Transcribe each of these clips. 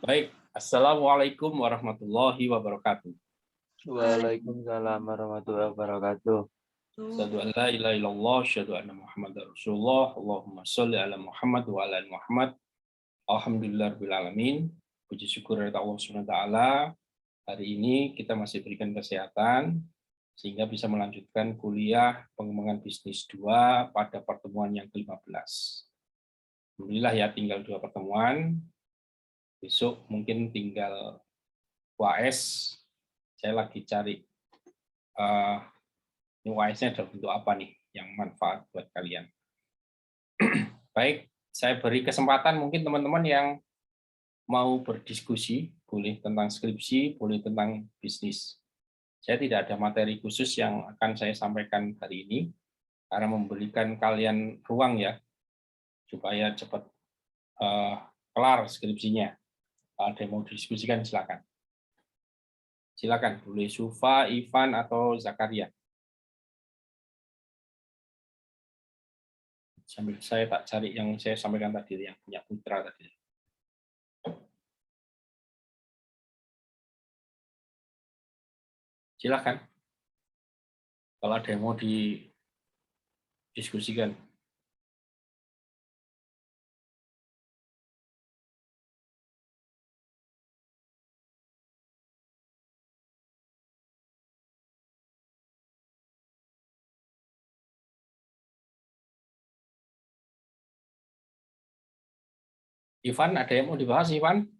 Baik, Assalamualaikum warahmatullahi wabarakatuh. Waalaikumsalam warahmatullahi wabarakatuh. Asyhadu an la ilaha illallah, asyhadu anna Muhammadar Rasulullah. Allahumma sholli ala Muhammad wa ala ali Muhammad. Alhamdulillahirabbil alamin. Puji syukur kepada Allah Subhanahu wa taala. Hari ini kita masih berikan kesehatan sehingga bisa melanjutkan kuliah pengembangan bisnis 2 pada pertemuan yang ke-15. Alhamdulillah ya, tinggal 2 pertemuan. Besok mungkin tinggal UAS. Saya lagi cari ini UAS-nya dalam bentuk apa nih yang manfaat buat kalian. Baik, saya beri kesempatan mungkin teman-teman yang mau berdiskusi, boleh tentang skripsi, boleh tentang bisnis. Saya tidak ada materi khusus yang akan saya sampaikan hari ini, karena memberikan kalian ruang ya, supaya cepat kelar skripsinya. Ada yang mau didiskusikan, silakan. Silakan, boleh Sufa, Ivan, atau Zakaria. Sambil saya tak cari yang saya sampaikan tadi, yang punya Putra tadi. Silakan. Kalau ada yang mau didiskusikan. Ivan, ada yang mau dibahas, Ivan?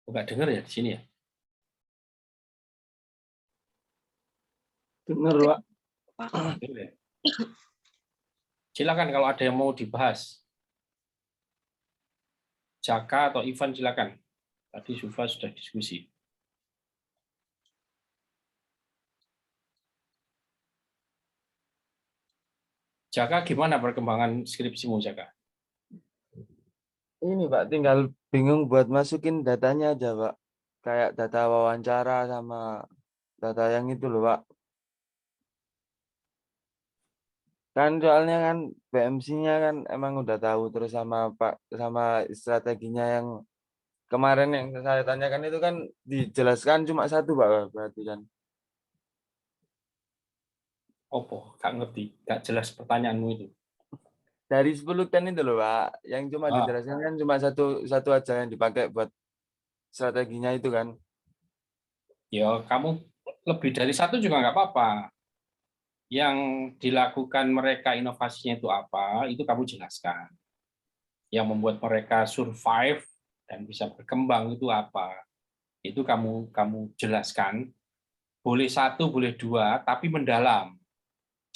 Enggak dengar ya di sini ya? Dengar, Pak. Silakan kalau ada yang mau dibahas. Jaka atau Ivan, silakan. Tadi Sufa sudah diskusi. Jaka, gimana perkembangan skripsimu, Jaka? Ini Pak, tinggal bingung buat masukin datanya aja Pak. Kayak data wawancara sama data yang itu loh Pak. Kan soalnya kan BMC-nya kan emang udah tahu, terus sama Pak sama strateginya yang kemarin yang saya tanyakan itu kan dijelaskan cuma satu Pak, berarti kan. Opo, gak ngerti, gak jelas pertanyaanmu itu. Dari 10 kan itu loh Pak, yang cuma dijelaskan kan cuma satu aja yang dipakai buat strateginya itu kan. Ya, kamu lebih dari satu juga nggak apa-apa. Yang dilakukan mereka inovasinya itu apa, itu kamu jelaskan. Yang membuat mereka survive dan bisa berkembang itu apa, itu kamu jelaskan. Boleh satu, boleh dua, tapi mendalam.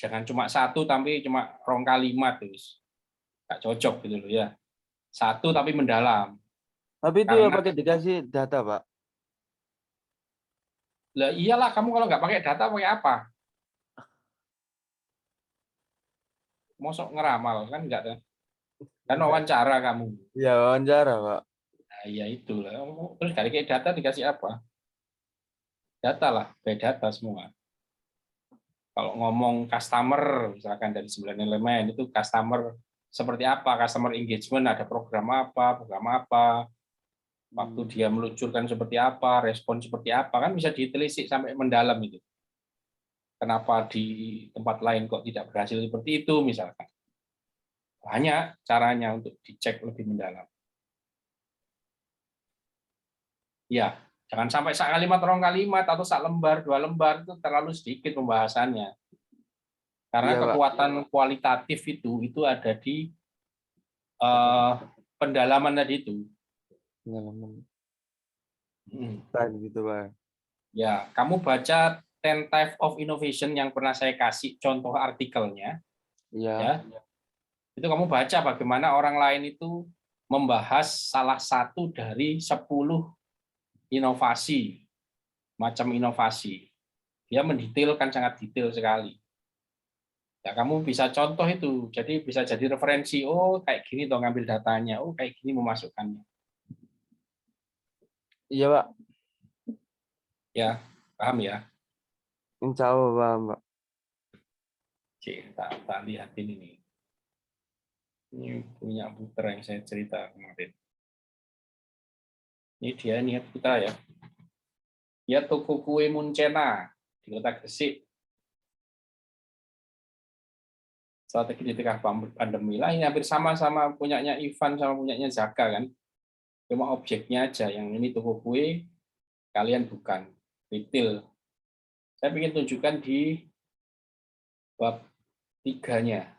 Jangan cuma satu tapi cuma rong kalimat terus. Nggak cocok gitu loh ya. Satu tapi mendalam. Tapi itu ya Karena pakai dikasih data Pak. lah iyalah, kamu kalau nggak pakai data pakai apa? Mosok ngeramal kan enggak kan? Kan wawancara kamu. Iya wawancara Pak. Nah, ya itulah. Terus dari kayak data dikasih apa? Data lah, by data semua. Kalau ngomong customer, misalkan dari 9 elemen, itu customer seperti apa, customer engagement, ada program apa, waktu dia meluncurkan seperti apa, respon seperti apa, kan bisa ditelisik sampai mendalam itu. Kenapa di tempat lain kok tidak berhasil seperti itu, misalkan. Banyak caranya untuk dicek lebih mendalam. Ya, jangan sampai sak kalimat, rong kalimat, atau sak lembar, 2 lembar, itu terlalu sedikit pembahasannya. Karena Iya Pak. kekuatan kualitatif itu ada di pendalaman tadi itu. Gitu Pak. Ya, kamu baca 10 Types of Innovation yang pernah saya kasih contoh artikelnya, Iya. ya. Itu kamu baca bagaimana orang lain itu membahas salah satu dari 10 inovasi, macam inovasi. Dia mendetailkan, sangat detail sekali. Ya, kamu bisa contoh itu, jadi bisa jadi referensi. Oh, kayak gini toh ngambil datanya. Oh, kayak gini memasukkannya. Iya Pak. Ya, paham ya? Insya Allah paham Pak. Cik, tak lihat ini nih. Ini punya Putra yang saya cerita kemarin. Ini dia niat kita ya. Dia toko kue Muncena di Kota Gresik. Strategi di tengah pandemi lah, ini hampir sama-sama punyanya Ivan sama punyanya Zaka kan. Cuma objeknya aja, yang ini toko kue, kalian bukan. Retail. Saya ingin tunjukkan di bab 3-nya.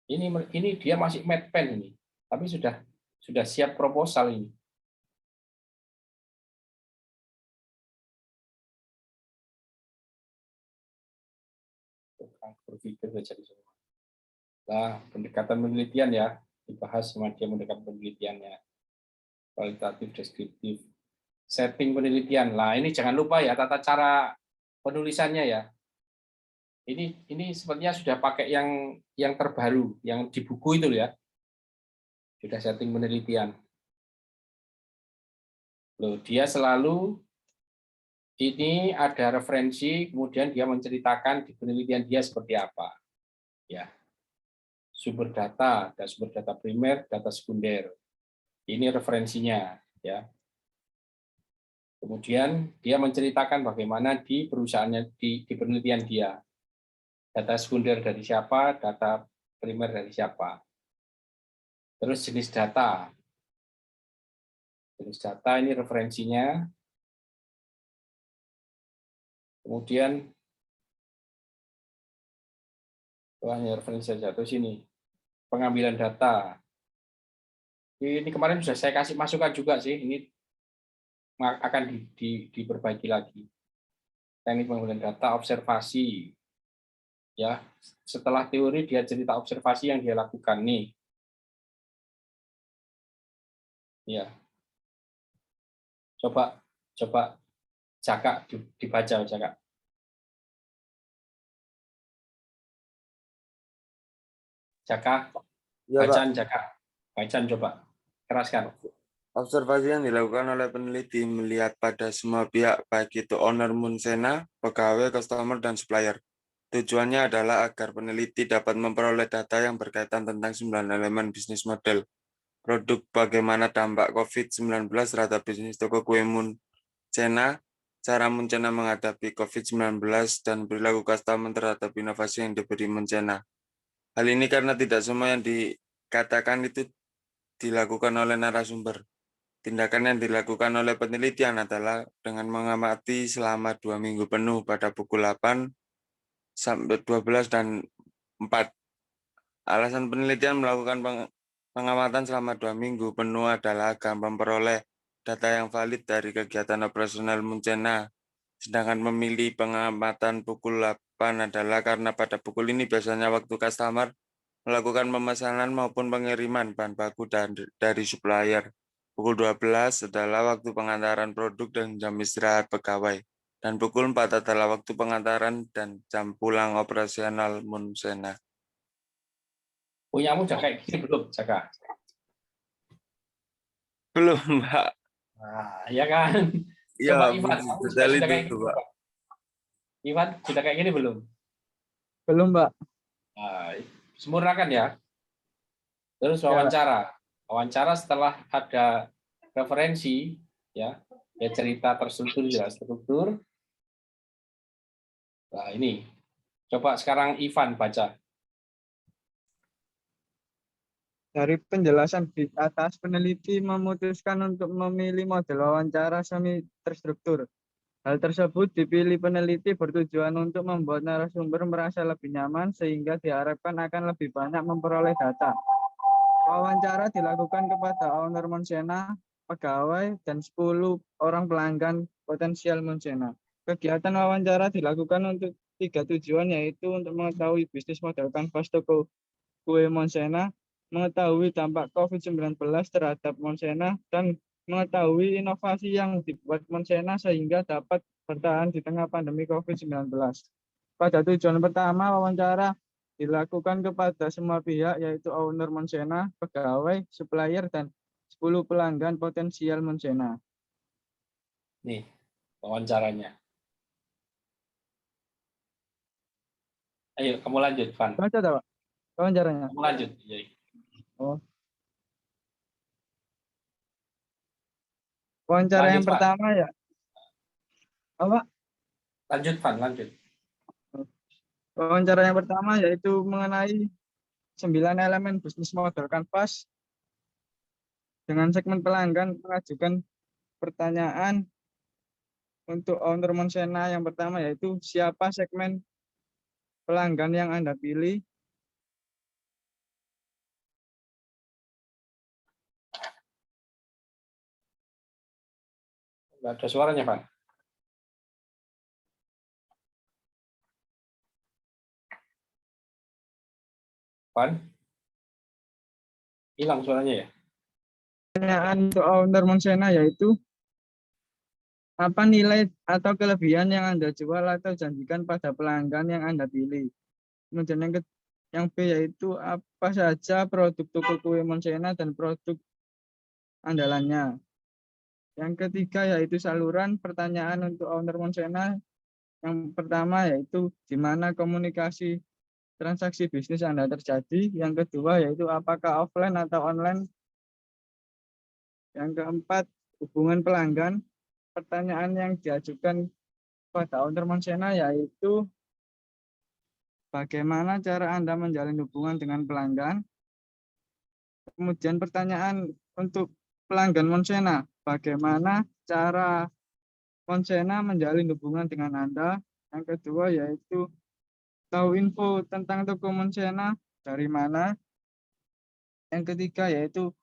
Ini dia masih mad pen ini, tapi sudah siap proposal ini. Berpikir jadi semua. Nah, pendekatan penelitian ya, dibahas sama dia pendekatan penelitiannya, kualitatif, deskriptif, setting penelitian. Lah ini jangan lupa ya tata cara penulisannya ya. Ini sepertinya sudah pakai yang terbaru, yang di buku itu ya. Sudah setting penelitian. Loh, dia selalu ini ada referensi, kemudian dia menceritakan di penelitian dia seperti apa. Ya. Sumber data, ada sumber data primer, data sekunder. Ini referensinya, ya. Kemudian dia menceritakan bagaimana di perusahaannya, di penelitian dia. Data sekunder dari siapa, data primer dari siapa. Terus jenis data. Jenis data ini referensinya. Kemudian hanya referensi saja. Terus ini pengambilan data. Ini kemarin sudah saya kasih masukan juga sih. Ini akan diperbaiki lagi. Teknik pengambilan data, observasi. Ya, setelah teori dia cerita observasi yang dia lakukan nih. Ya. Coba Jaka dibaca Jaka. Jaka, Ya, Pak. bacaan Jaka. Bacaan coba. Keraskan. Observasi yang dilakukan oleh peneliti melihat pada semua pihak, baik itu owner Muncena, pegawai, customer, dan supplier. Tujuannya adalah agar peneliti dapat memperoleh data yang berkaitan tentang 9 elemen bisnis model, produk, bagaimana dampak COVID-19 terhadap bisnis toko kue Muncena, cara Muncena menghadapi COVID-19, dan perilaku customer terhadap inovasi yang diberi Muncena. Hal ini karena tidak semua yang dikatakan itu dilakukan oleh narasumber. Tindakan yang dilakukan oleh penelitian adalah dengan mengamati selama 2 minggu penuh pada pukul 8 sampai 12 dan 4. Alasan penelitian melakukan pengamatan selama 2 minggu penuh adalah agar memperoleh data yang valid dari kegiatan operasional Muncena. Sedangkan memilih pengamatan pukul 8 adalah karena pada pukul ini biasanya waktu customer melakukan pemesanan maupun pengiriman bahan baku dari supplier. Pukul 12 adalah waktu pengantaran produk dan jam istirahat pegawai. Dan pukul 4 adalah waktu pengantaran dan jam pulang operasional Muncena. Punyamu udah kayak gini belum, Jaka? Belum, Mbak. Nah, ya kan? Iya, Coba Ivan, kamu detail sudah kayak itu, gini, Pak. Pak. Ivan, sudah kayak gini belum? Belum, Mbak. Nah, sempurnakan ya. Terus Ya, Pak. wawancara setelah ada referensi, ya cerita terstruktur, jelas struktur. Nah ini, coba sekarang Ivan baca. Dari penjelasan di atas, peneliti memutuskan untuk memilih model wawancara semi terstruktur. Hal tersebut dipilih peneliti bertujuan untuk membuat narasumber merasa lebih nyaman sehingga diharapkan akan lebih banyak memperoleh data. Wawancara dilakukan kepada owner Muncena, pegawai, dan 10 orang pelanggan potensial Muncena. Kegiatan wawancara dilakukan untuk 3 tujuan, yaitu untuk mengetahui bisnis model kanvas toko kue Muncena, mengetahui dampak COVID-19 terhadap Muncena, dan mengetahui inovasi yang dibuat Muncena sehingga dapat bertahan di tengah pandemi COVID-19. Pada tujuan pertama, wawancara dilakukan kepada semua pihak, yaitu owner Muncena, pegawai, supplier, dan 10 pelanggan potensial Muncena. Nih, wawancaranya. Ayo, kamu lanjut, Van. Baca tak, Pak? Wawancaranya. Kamu lanjut. Iya. Oh. Wawancara Lanjut, yang Van. pertama ya. Apa? Lanjut, Van. Lanjut. Wawancara yang pertama yaitu mengenai 9 elemen bisnis model Canvas dengan segmen pelanggan mengajukan pertanyaan untuk owner Monsena. Yang pertama yaitu siapa segmen pelanggan yang Anda pilih. Nggak ada suaranya, Van. Van? Hilang suaranya ya? Pertanyaan untuk owner Monsena yaitu apa nilai atau kelebihan yang Anda jual atau janjikan pada pelanggan yang Anda pilih. Kemudian yang B yaitu apa saja produk toko kue Monsena dan produk andalannya. Yang ketiga yaitu saluran pertanyaan untuk owner Monsena. Yang pertama yaitu di mana komunikasi transaksi bisnis Anda terjadi. Yang kedua yaitu apakah offline atau online. Yang keempat hubungan pelanggan. Pertanyaan yang diajukan pada owner Monsena yaitu bagaimana cara Anda menjalin hubungan dengan pelanggan. Kemudian pertanyaan untuk pelanggan Monsena, bagaimana cara Monsena menjalin hubungan dengan Anda. Yang kedua yaitu tahu info tentang toko Monsena dari mana. Yang ketiga yaitu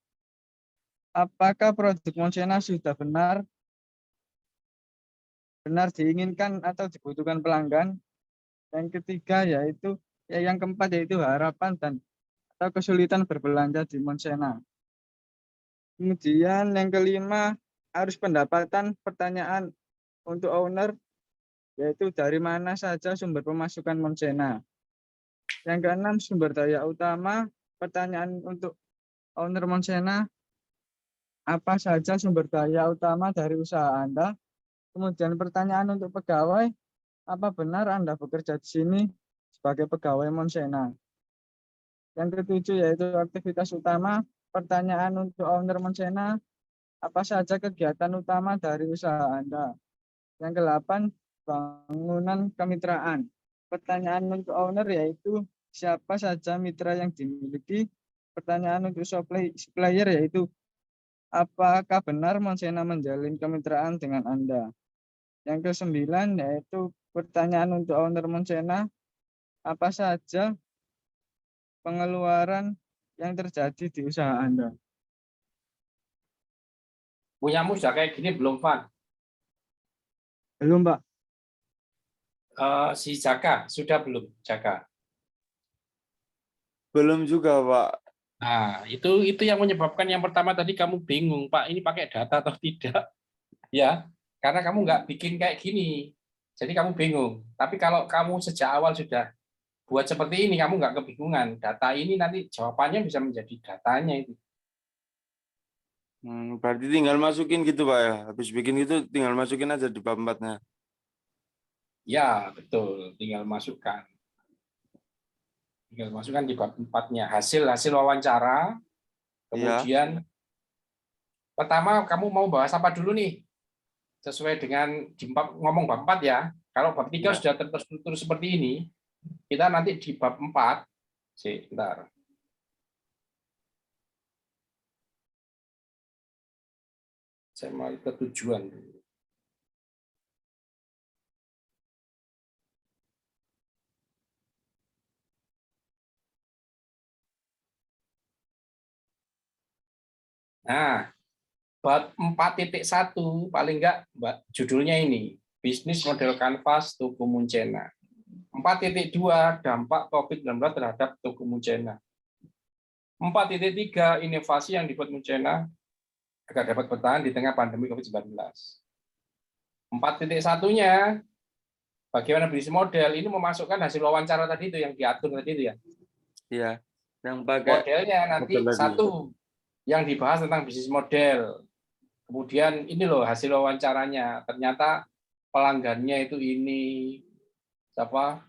apakah produk Monsena sudah benar diinginkan atau dibutuhkan pelanggan. Yang ketiga yaitu yang keempat yaitu harapan dan atau kesulitan berbelanja di Monsena. Kemudian yang kelima harus pendapatan pertanyaan untuk owner yaitu dari mana saja sumber pemasukan Monsena. Yang keenam sumber daya utama pertanyaan untuk owner Monsena, apa saja sumber daya utama dari usaha Anda. Kemudian pertanyaan untuk pegawai, apa benar Anda bekerja di sini sebagai pegawai Monsena. Yang ketujuh yaitu aktivitas utama, pertanyaan untuk owner Monsena, apa saja kegiatan utama dari usaha Anda. Yang kedelapan, bangunan kemitraan. Pertanyaan untuk owner yaitu siapa saja mitra yang dimiliki. Pertanyaan untuk supplier yaitu apakah benar Monsena menjalin kemitraan dengan Anda. Yang kesembilan yaitu pertanyaan untuk owner Monsena, apa saja pengeluaran yang terjadi di usaha Anda. Punyamu sudah kayak gini belum, Van? Belum, Pak. Si Jaka, sudah belum, Jaka? Belum juga, Pak. Nah, itu yang menyebabkan yang pertama tadi kamu bingung, Pak, ini pakai data atau tidak. Ya, karena kamu nggak bikin kayak gini. Jadi kamu bingung. Tapi kalau kamu sejak awal sudah buat seperti ini, kamu nggak kebingungan. Data ini nanti jawabannya bisa menjadi datanya itu. Berarti tinggal masukin gitu, Pak ya. Habis bikin gitu tinggal masukin aja di bab 4-nya. Ya, betul. Tinggal masukkan. Tinggal masukkan di bab 4-nya. Hasil wawancara. Kemudian, pertama kamu mau bahas apa dulu nih? Sesuai dengan ngomong bab 4 ya. Kalau bab 3 sudah terstruktur seperti ini, kita nanti di bab 4, bentar. Saya mau ke tujuan dulu. Nah, bab 4.1 paling enggak judulnya ini, bisnis model Canvas Toko Monsena. 4.2 dampak COVID-19 terhadap Toko Monsena. 4.3 inovasi yang dibuat Monsena agar dapat bertahan di tengah pandemi COVID-19. 4.1-nya bagaimana bisnis model ini memasukkan hasil wawancara tadi itu yang diatur tadi itu ya. Iya, yang pakai modelnya nanti satu yang dibahas tentang bisnis model. Kemudian ini loh hasil wawancaranya. Ternyata pelanggannya itu ini siapa?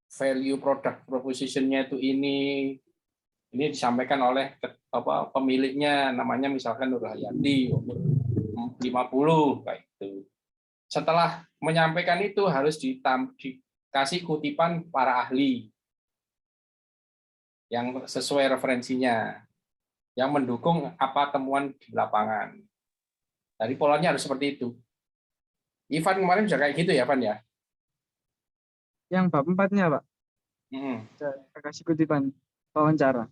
value product proposition-nya itu ini disampaikan oleh pemiliknya, namanya misalkan Nur Hayati, umur 50 kayak itu. Setelah menyampaikan itu harus dikasih kutipan para ahli yang sesuai referensinya, yang mendukung apa temuan di lapangan. Dari polanya harus seperti itu. Ivan kemarin juga kayak gitu ya, Ivan ya? Yang bab 4-nya, Pak. Saya kasih kutipan wawancara.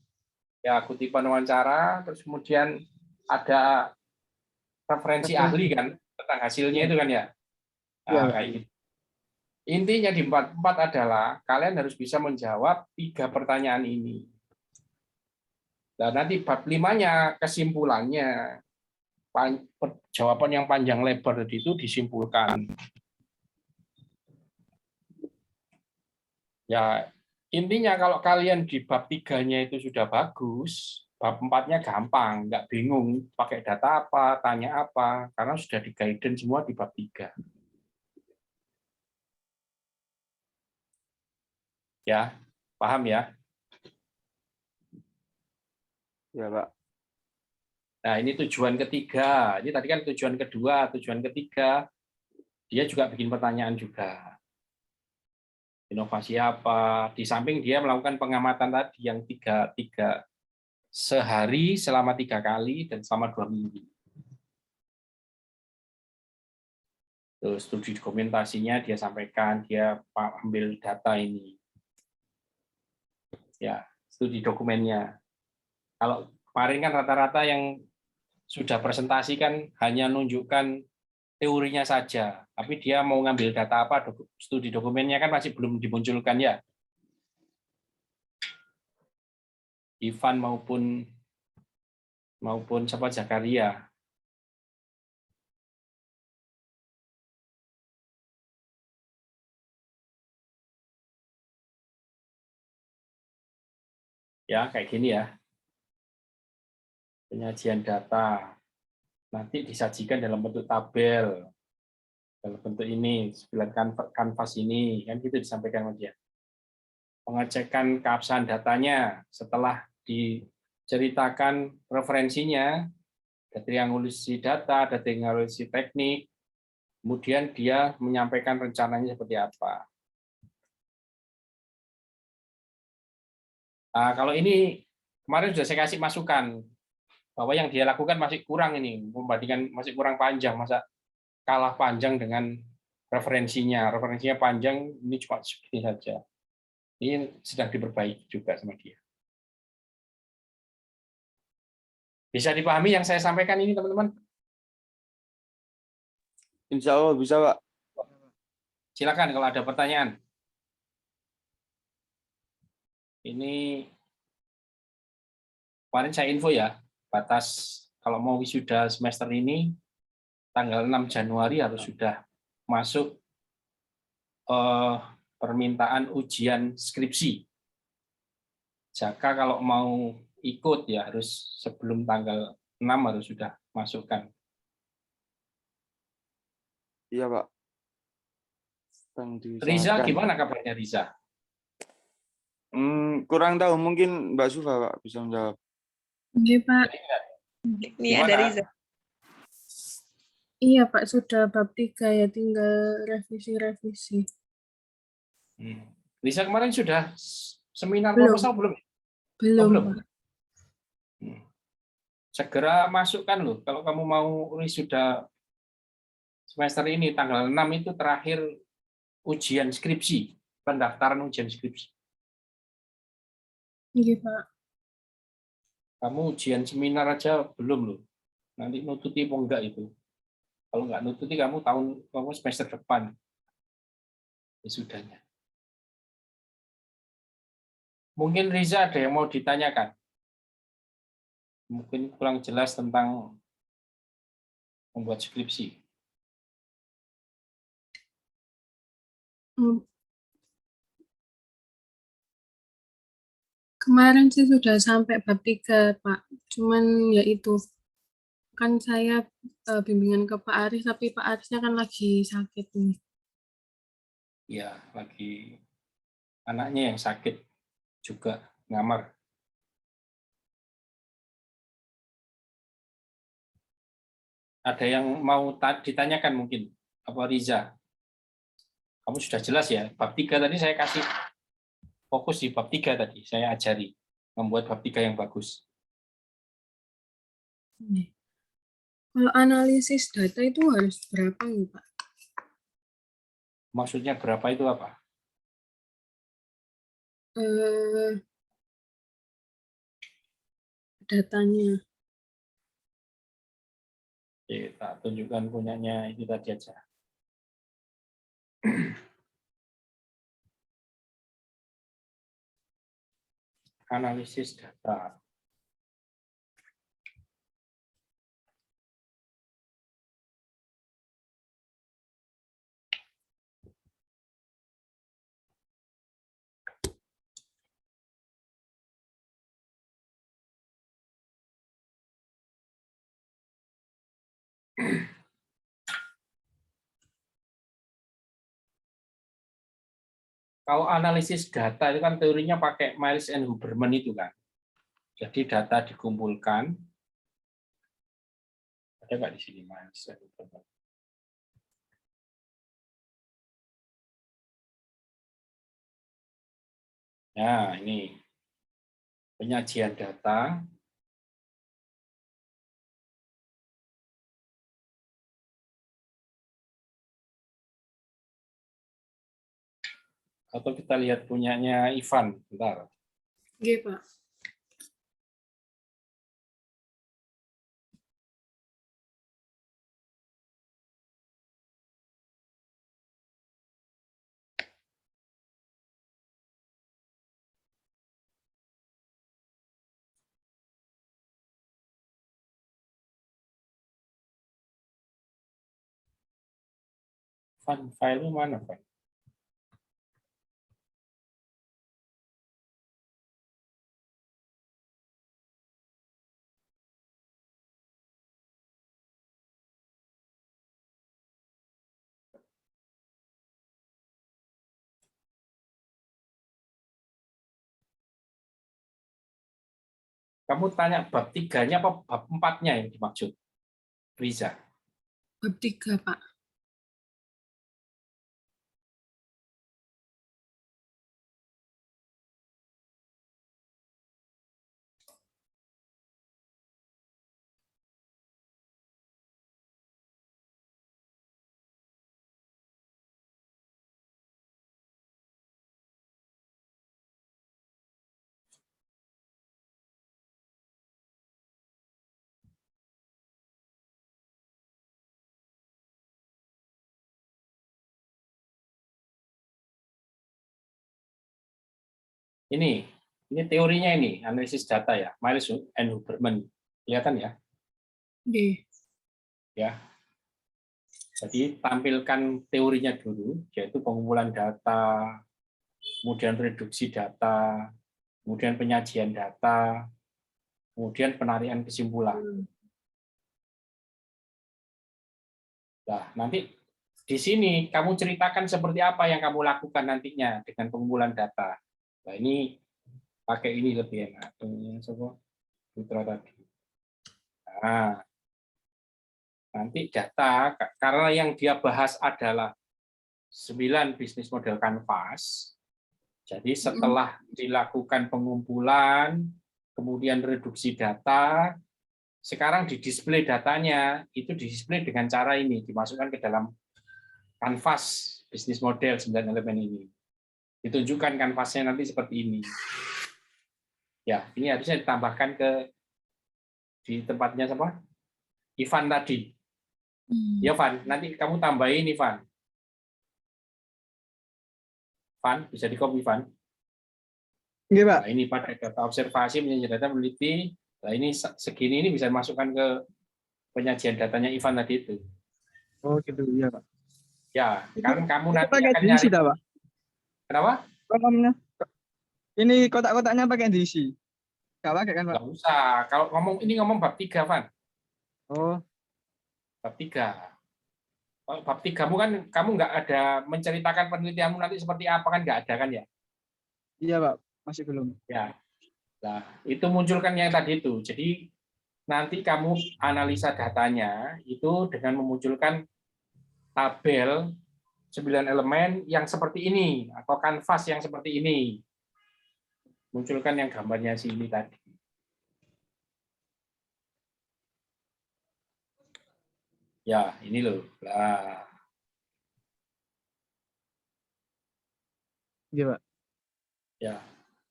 Ya, kutipan wawancara, terus kemudian ada referensi ahli kan tentang hasilnya itu kan ya. Nah, kayak gitu. Intinya di 4 adalah kalian harus bisa menjawab 3 pertanyaan ini. Dan nanti bab 5-nya kesimpulannya, jawaban yang panjang lebar itu disimpulkan. Ya, intinya kalau kalian di bab 3-nya itu sudah bagus, bab 4-nya gampang, nggak bingung pakai data apa, tanya apa, karena sudah di-guidance semua di bab 3. Ya, paham ya? Ya, Pak. Nah, ini tujuan ketiga. Ini tadi kan tujuan kedua, tujuan ketiga. Dia juga bikin pertanyaan juga. Inovasi apa? Di samping dia melakukan pengamatan tadi yang tiga sehari selama 3 kali dan selama 2 minggu. Terus studi dokumentasinya dia sampaikan, dia ambil data ini. Ya, studi dokumennya. Kalau kemarin kan rata-rata yang sudah presentasi kan hanya nunjukkan teorinya saja, tapi dia mau ngambil data apa, studi dokumennya kan masih belum dimunculkan ya. Ivan maupun siapa Zakaria. Ya, kayak gini ya. Penyajian data nanti disajikan dalam bentuk tabel, dalam bentuk ini, 9 kanvas ini, kan gitu disampaikan sama dia. Pengecekan keabsahan datanya setelah diceritakan referensinya, ada triangulasi data, ada triangulasi teknik, kemudian dia menyampaikan rencananya seperti apa. Nah, kalau ini kemarin sudah saya kasih masukan bahwa yang dia lakukan masih kurang ini, membandingkan masih kurang panjang, masa kalah panjang dengan referensinya. Referensinya panjang, ini cuma segini saja. Ini sedang diperbaiki juga sama dia. Bisa dipahami yang saya sampaikan ini, teman-teman? Insya Allah bisa, Pak. Silakan kalau ada pertanyaan. Ini kemarin saya info ya, batas kalau mau wisuda semester ini tanggal 6 Januari harus sudah masuk permintaan ujian skripsi. Jaka kalau mau ikut ya harus sebelum tanggal 6 harus sudah masukkan. Iya, Pak. Riza, gimana kabarnya Riza? Kurang tahu, mungkin Mbak Sufa, Pak, bisa menjawab. Iya, Pak. Ini ada Riza. Iya, Pak, sudah bab 3 ya, tinggal revisi-revisi. Riza kemarin sudah seminar Belum. proposal belum? Belum, belum. Pak. Segera masukkan loh. Kalau kamu mau wisuda semester ini tanggal 6 itu terakhir ujian skripsi, pendaftaran ujian skripsi. Iya, Pak. Kamu ujian seminar aja belum loh. Nanti nututi apa enggak itu. Kalau enggak nututi kamu semester depan wisudanya. Mungkin Riza ada yang mau ditanyakan. Mungkin kurang jelas tentang membuat skripsi. Kemarin sih sudah sampai bab 3, Pak. Cuman ya itu, kan saya bimbingan ke Pak Aris, tapi Pak Arisnya kan lagi sakit nih. Ya, lagi Anaknya yang sakit juga ngamar. Ada yang mau ditanyakan mungkin? Apa Riza? Kamu sudah jelas ya, bab 3 tadi saya kasih fokus di bab 3 tadi, saya ajari membuat bab 3 yang bagus. Kalau analisis data itu harus berapa nih, Pak? Maksudnya berapa itu apa? Datanya. Oke, tak tunjukkan punyanya itu tadi aja. Analisis data. Kalau analisis data itu kan teorinya pakai Miles and Huberman itu kan. Jadi data dikumpulkan. Ada nggak di sini Miles and Huberman? Nah, ini penyajian data. Atau kita lihat punyanya Ivan, bentar. Oke, Pak. Ivan, file mana, Pak? Kamu tanya bab 3-nya apa bab 4-nya yang dimaksud? Riza. Bab 3, Pak. Ini teorinya ini, analisis data ya, Miles and Huberman. Kelihatan ya? Oke. Ya. Jadi tampilkan teorinya dulu, yaitu pengumpulan data, kemudian reduksi data, kemudian penyajian data, kemudian penarikan kesimpulan. Nah, nanti di sini kamu ceritakan seperti apa yang kamu lakukan nantinya dengan pengumpulan data. Nah, ini pakai ini lebih enak. Putra tadi. Nah, nanti data, karena yang dia bahas adalah 9 bisnis model kanvas, jadi setelah dilakukan pengumpulan, kemudian reduksi data, sekarang di display datanya, itu di display dengan cara ini, dimasukkan ke dalam kanvas bisnis model 9 elemen ini. Ditunjukkan kanvasnya nanti seperti ini. Ya, ini harusnya ditambahkan di tempatnya siapa? Ivan tadi. Ya, Van, nanti kamu tambahin Ivan. Van, bisa di-copy, Van. Iya, Pak. Nah, ini pada data observasi, penyajian data, meneliti. Nah, ini segini ini bisa dimasukkan ke penyajian datanya Ivan tadi itu. Oh, gitu. Iya, Pak. Ya, kan kamu Itu nanti pakai akan diisi, nyari. Pak? Kenapa? Kolomnya. Ini kotak-kotaknya pakai diisi. Nggak pakai kan, Pak? Nggak usah. Kalau ngomong bab 3, Van. Oh, Bab 3. Bab 3 kamu nggak ada menceritakan penelitianmu nanti seperti apa kan, nggak ada kan ya? Iya Pak, masih belum. Ya. Nah, itu munculkan yang tadi itu. Jadi nanti kamu analisa datanya itu dengan memunculkan tabel 9 elemen yang seperti ini atau kanvas yang seperti ini. Munculkan yang gambarnya sini tadi. Ya, ini loh. Nah, Iya Pak. ya.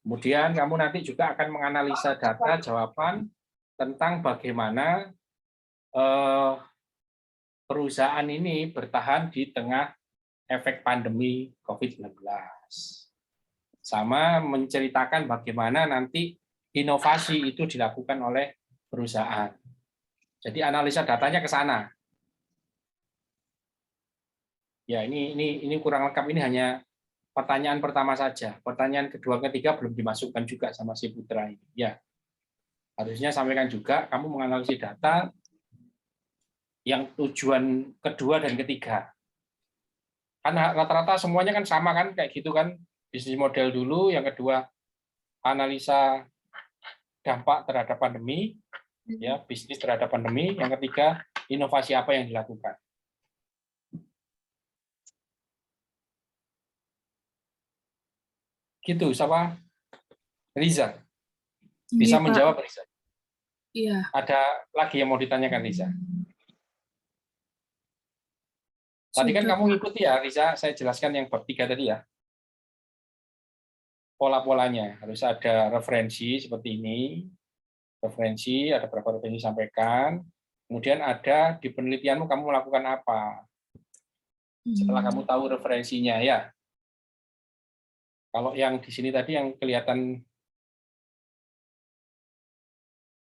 Kemudian kamu nanti juga akan menganalisa data jawaban tentang bagaimana perusahaan ini bertahan di tengah efek pandemi COVID-19. Sama menceritakan bagaimana nanti inovasi itu dilakukan oleh perusahaan. Jadi analisa datanya ke sana. Ya, ini kurang lengkap, ini hanya pertanyaan pertama saja. Pertanyaan kedua, ketiga belum dimasukkan juga sama si Putra ini. Ya. Harusnya sampaikan juga kamu menganalisis data yang tujuan kedua dan ketiga. Kan rata-rata semuanya kan sama kan, kayak gitu kan, bisnis model dulu, yang kedua analisa dampak terhadap pandemi, ya bisnis terhadap pandemi, yang ketiga inovasi apa yang dilakukan. Gitu, siapa? Riza. Bisa Iya, Pak. menjawab, Riza? Iya. Ada lagi yang mau ditanyakan, Riza? Tadi kan Sudah, kamu Pak. ngikuti ya, Riza, saya jelaskan yang bab 3 tadi ya. Pola-polanya, harus ada referensi seperti ini. Referensi, ada berapa referensi sampaikan. Kemudian ada di penelitianmu kamu melakukan apa. Setelah kamu tahu referensinya ya. Kalau yang di sini tadi yang kelihatan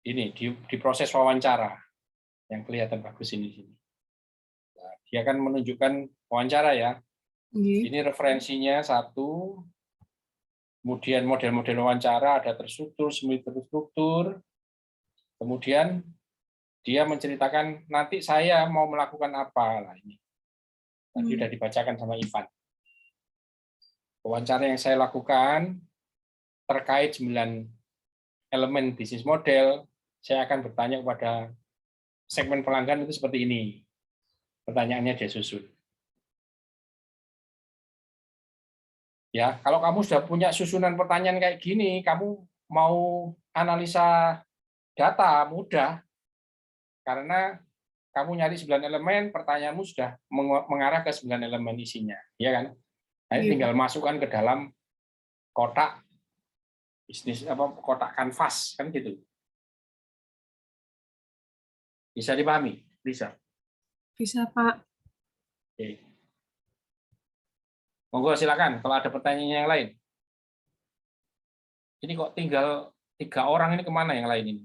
ini di proses wawancara yang kelihatan bagus ini. Nah, dia akan menunjukkan wawancara ya. Ini referensinya satu. Kemudian model-model wawancara ada terstruktur, semi terstruktur. Kemudian dia menceritakan nanti saya mau melakukan apa lah ini. Tadi sudah dibacakan sama Ivan. Wawancara yang saya lakukan terkait 9 elemen bisnis model, saya akan bertanya kepada segmen pelanggan itu seperti ini. Pertanyaannya dia susun. Ya, kalau kamu sudah punya susunan pertanyaan kayak gini, kamu mau analisa data mudah. Karena kamu nyari 9 elemen, pertanyaanmu sudah mengarah ke 9 elemen isinya, ya kan? Nah, tinggal masukkan ke dalam kotak bisnis apa kotak kanvas kan gitu. Bisa dipahami? Bisa. Bisa, Pak. Oke. Monggo silakan kalau ada pertanyaan yang lain. Ini kok tinggal 3 orang, ini kemana yang lain ini?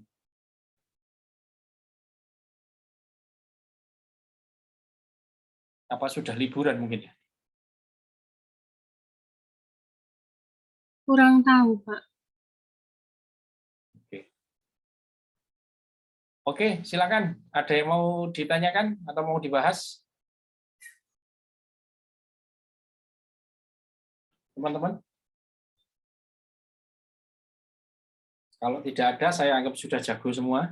Apa sudah liburan mungkin ya? Kurang tahu, Pak. Oke, silakan. Ada yang mau ditanyakan atau mau dibahas? Teman-teman? Kalau tidak ada, saya anggap sudah jago semua.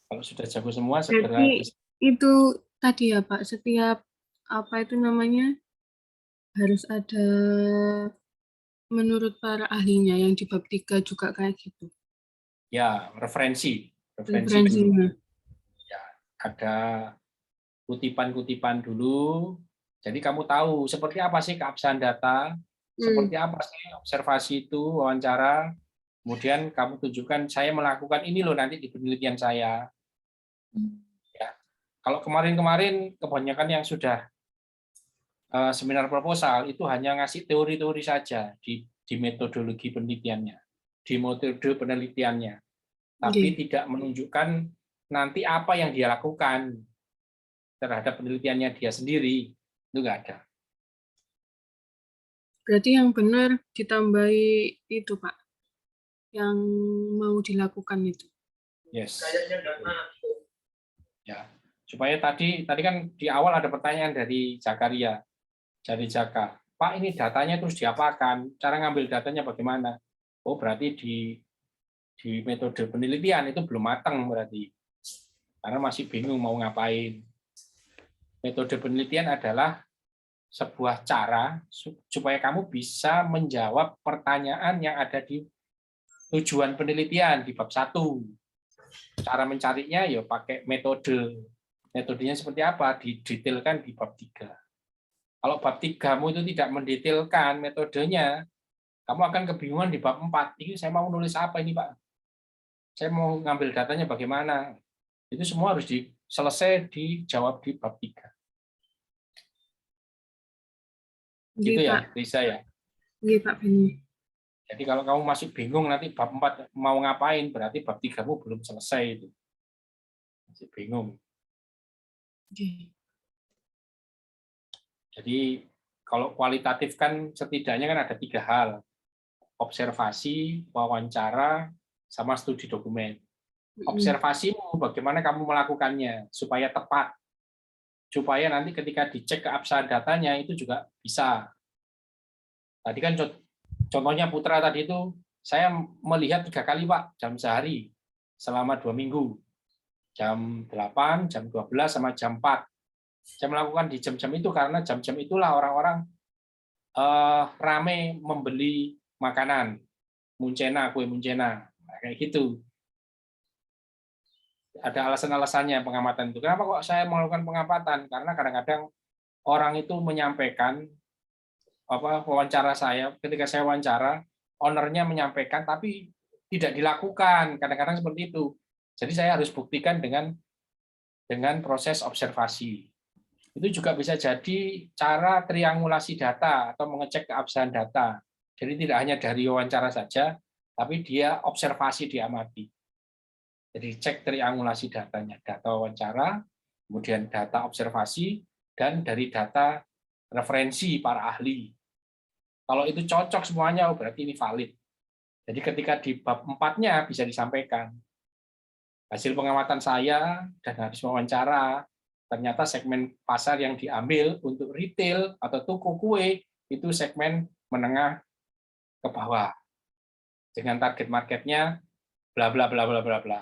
Kalau sudah jago semua, segera. Jadi itu tadi ya, Pak, setiap apa itu namanya harus ada menurut para ahlinya yang di bab 3 juga kayak gitu. Ya, referensi Referensinya. Ya, ada kutipan-kutipan dulu. Jadi kamu tahu seperti apa sih keabsahan data, seperti apa sih observasi itu, wawancara. Kemudian kamu tunjukkan saya melakukan ini loh nanti di penelitian saya. Ya. Kalau kemarin-kemarin kebanyakan yang sudah seminar proposal itu hanya ngasih teori-teori saja di metodologi penelitiannya, di metode penelitiannya, tapi tidak menunjukkan nanti apa yang dia lakukan terhadap penelitiannya dia sendiri, itu nggak ada. Berarti yang benar ditambahi itu, Pak, yang mau dilakukan itu. Yes. Ya, supaya tadi kan di awal ada pertanyaan dari Zakaria, dari Jaka. Pak ini datanya terus diapakan, cara ngambil datanya bagaimana? Oh berarti di metode penelitian itu belum matang berarti, karena masih bingung mau ngapain. Metode penelitian adalah sebuah cara supaya kamu bisa menjawab pertanyaan yang ada di tujuan penelitian di bab 1. Cara mencarinya ya pakai metode. Metodenya seperti apa? Didetailkan di bab 3. Kalau bab 3-mu itu tidak mendetailkan metodenya, kamu akan kebingungan di bab 4. Ini saya mau nulis apa ini, Pak? Saya mau ngambil datanya bagaimana? Itu semua harus selesai dijawab di bab 3. Gitu ya, Risa ya? Iya, Pak Beni. Jadi kalau kamu masih bingung nanti bab 4 mau ngapain, berarti bab 3-mu belum selesai itu. Masih bingung. Oke. Jadi kalau kualitatif kan setidaknya kan ada 3 hal. Observasi, wawancara, sama studi dokumen. Observasimu bagaimana kamu melakukannya supaya tepat. Supaya nanti ketika dicek keabsahan datanya itu juga bisa. Tadi kan contohnya Putra tadi itu saya melihat 3 kali, Pak, jam sehari selama 2 minggu. Jam 8, jam 12, sama jam 4. Saya melakukan di jam-jam itu karena jam-jam itulah orang-orang rame membeli makanan, muncena, kue muncena, kayak gitu. Ada alasan-alasannya pengamatan itu. Kenapa kok saya melakukan pengamatan? Karena kadang-kadang orang itu menyampaikan wawancara saya, ketika saya wawancara, ownernya menyampaikan tapi tidak dilakukan. Kadang-kadang seperti itu. Jadi saya harus buktikan dengan proses observasi. Itu juga bisa jadi cara triangulasi data atau mengecek keabsahan data. Jadi tidak hanya dari wawancara saja, tapi dia observasi, diamati. Jadi cek triangulasi datanya, data wawancara, kemudian data observasi, dan dari data referensi para ahli. Kalau itu cocok semuanya, berarti ini valid. Jadi ketika di bab 4-nya bisa disampaikan. Hasil pengamatan saya dan habis wawancara, ternyata segmen pasar yang diambil untuk retail atau toko kue itu segmen menengah ke bawah dengan target marketnya bla bla bla bla bla bla.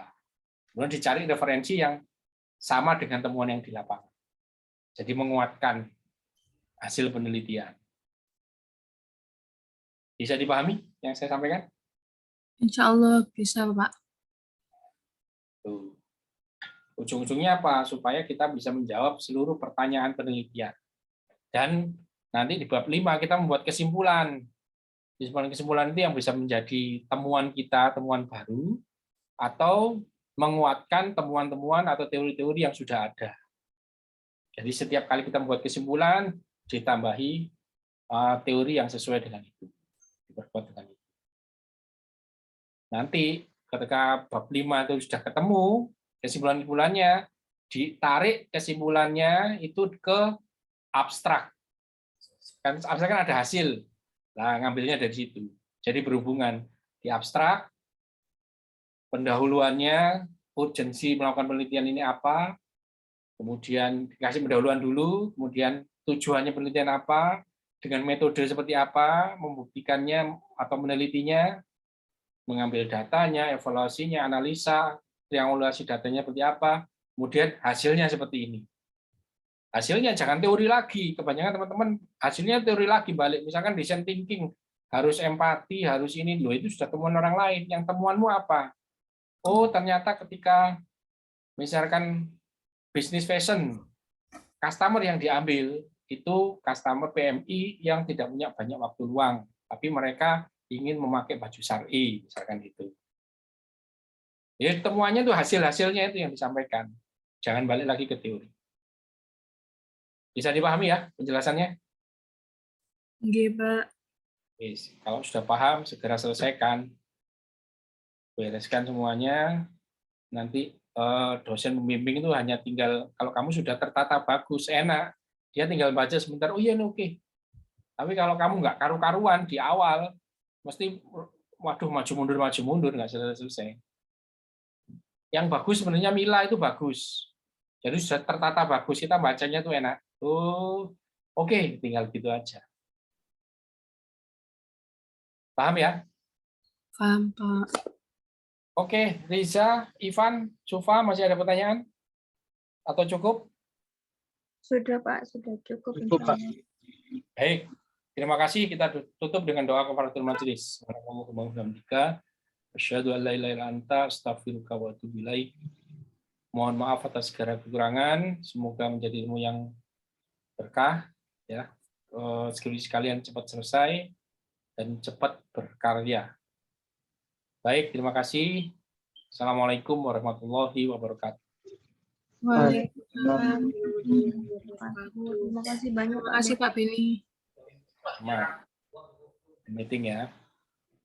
Kemudian dicari referensi yang sama dengan temuan yang di lapangan. Jadi menguatkan hasil penelitian. Bisa dipahami yang saya sampaikan? Insya Allah bisa, Pak. Tuh. Ujung-ujungnya apa? Supaya kita bisa menjawab seluruh pertanyaan penelitian. Dan nanti di bab 5 kita membuat kesimpulan. Kesimpulan itu yang bisa menjadi temuan kita, temuan baru, atau menguatkan temuan-temuan atau teori-teori yang sudah ada. Jadi setiap kali kita membuat kesimpulan, ditambahi teori yang sesuai dengan itu. Diperkuat dengan itu. Nanti ketika bab 5 itu sudah ketemu, kesimpulan-kesimpulannya, ditarik kesimpulannya itu ke abstrak. Kan abstrak kan ada hasil. Nah, ngambilnya dari situ. Jadi berhubungan di abstrak, pendahuluannya, urgensi melakukan penelitian ini apa, kemudian dikasih pendahuluan dulu, kemudian tujuannya penelitian apa, dengan metode seperti apa, membuktikannya atau menelitinya, mengambil datanya, evaluasinya, analisa, triangulasi datanya seperti apa, kemudian hasilnya seperti ini. Hasilnya jangan teori lagi, kebanyakan teman-teman hasilnya teori lagi balik, misalkan design thinking, harus empati, harus ini, loh itu sudah temuan orang lain, yang temuanmu apa? Oh ternyata ketika misalkan bisnis fashion, customer yang diambil itu customer PMI yang tidak punya banyak waktu luang, tapi mereka ingin memakai baju syar'i, misalkan itu. Jadi temuannya itu hasil-hasilnya itu yang disampaikan. Jangan balik lagi ke teori. Bisa dipahami ya penjelasannya? Iya, Pak. Yes. Kalau sudah paham, segera selesaikan. Bereskan semuanya. Nanti dosen pembimbing itu hanya tinggal, kalau kamu sudah tertata bagus, enak, dia tinggal baca sebentar, oh iya oke. Tapi kalau kamu nggak karu-karuan di awal, mesti waduh maju mundur nggak selesai. Yang bagus sebenarnya Mila itu bagus. Jadi sudah tertata bagus, kita bacanya tuh enak. Oh, oke, tinggal gitu aja. Paham ya? Paham, Pak. Oke, Riza, Ivan, Sufa, masih ada pertanyaan? Atau cukup? Sudah Pak, sudah cukup. Cukup, Pak. insyaallah. Baik, terima kasih. Kita tutup dengan doa kafaratul majelis. Asyhadu an la ilaha illa anta, astaghfiruka wa atubu ilaik. Mohon maaf atas segala kekurangan. Semoga menjadi ilmu yang berkah. Ya, skripsi kalian cepat selesai dan cepat berkarya. Baik, terima kasih. Assalamualaikum warahmatullahi wabarakatuh. Waalaikumsalam. Terima kasih banyak Terima kasih Pak Beni. Meeting ya.